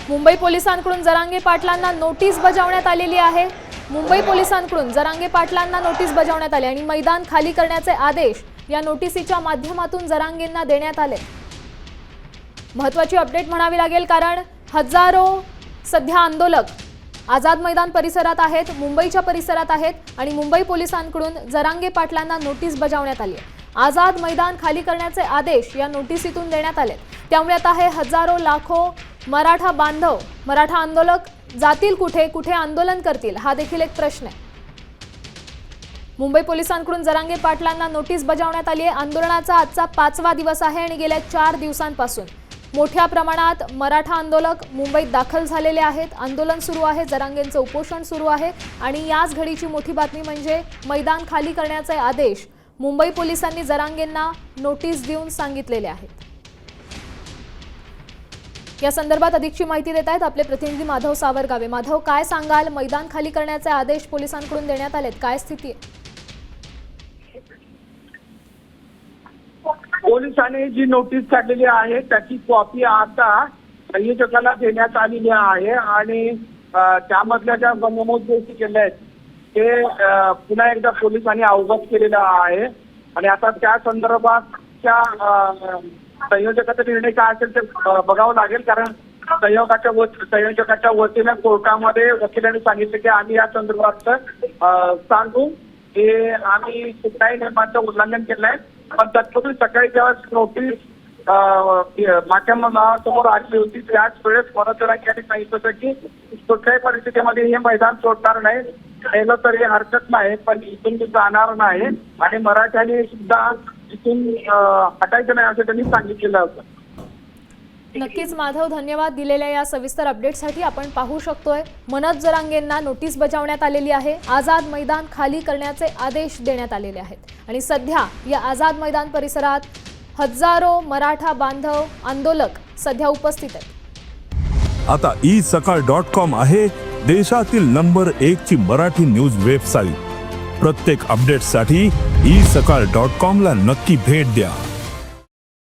मुंबई पोलिसांकडून जरांगे पाटलांना नोटीस बजावण्यात आलेली आहे। मुंबई पोलिसांकडून जरांगे पाटलांना नोटीस बजावण्यात आली आणि मैदान खाली करण्याचे आदेश या नोटिसीच्या माध्यमातून जरांगेंना देण्यात आले। महत्त्वाची अपडेट म्हणावी लागेल, कारण हजारो सध्या आंदोलक आझाद मैदान परिसरात आहेत, मुंबईच्या परिसरात आहेत आणि मुंबई पोलिसांकडून जरांगे पाटलांना नोटीस बजावण्यात आली आहे। आझाद मैदान खाली करण्याचे आदेश या नोटिसीतून देण्यात आले। त्यामुळे आता हे हजारो लाखो मराठा बांधव, मराठा आंदोलक जातील कुठे, कुठे आंदोलन करतील, हा देखील एक प्रश्न आहे। मुंबई पोलिसांकडून जरांगे पाटलांना नोटीस बजावण्यात आली आहे। आंदोलनाचा आजचा 5वा दिवस आहे आणि गेल्या 4 दिवसांपासून मोठ्या प्रमाणात मराठा आंदोलक मुंबईत दाखल झालेले आहेत। आंदोलन सुरू आहे, जरांगेंचं उपोषण सुरू आहे आणि याच घडीची मोठी बातमी म्हणजे मैदान खाली करण्याचे आदेश मुंबई पोलिसांनी जरांगेंना नोटीस देऊन सांगितलेले आहेत। या संदर्भात अधिकची माहिती देत आहेत आपले प्रतिनिधी माधव सावरगावे। माधव, काय सांगाल? मैदान खाली करण्याचे आदेश पोलिसांकडून देण्यात आलेत, काय स्थिती आहे? पोलिसांनी जी नोटीस काढलेली आहे त्याची कॉपी आता संयोजकाला देण्यात आलेली आहे आणि त्यामधल्या ज्या नमूद गोष्टी केल्या आहेत ते पुन्हा एकदा पोलिसांनी अवगत केलेलं आहे आणि आता त्या संदर्भातच्या संयोजकाचा निर्णय काय असेल ते बघावं लागेल, कारण संयोजकाच्या वतीने कोर्टामध्ये वकिलांनी सांगितलं की आम्ही या संदर्भात सांगू की आम्ही कुठल्याही नियमांचं उल्लंघन केलं आहे। पण तत्पूर्वी सकाळी जेव्हा नोटीस माध्यमासमोर आली होती त्याच वेळेस परत यांनी सांगितलं होतं की कुठल्याही परिस्थितीमध्ये हे मैदान सोडणार नाही, राहिलं तरी हरकत नाही, पण इथून जाणार नाही आणि मराठ्यांनी सुद्धा इथून हटायचं नाही असं त्यांनी सांगितलेलं होतं। नक्कीच माधव, धन्यवाद दिलेल्या या सविस्तर अपडेटसाठी। आपण पाहू शकतोय मनोज जरांगेंना नोटीस बजावण्यात आलेली आहे। आझाद मैदान खाली करण्याचे आदेश देण्यात आलेले आहेत आणि सध्या या आझाद मैदान परिसरात हजारो मराठा बांधव आंदोलक सध्या उपस्थित आहेत। आता isakal.com आहे देशातील नंबर 1 ची मराठी न्यूज वेबसाईट। प्रत्येक अपडेटसाठी isakal.com ला नक्की भेट द्या।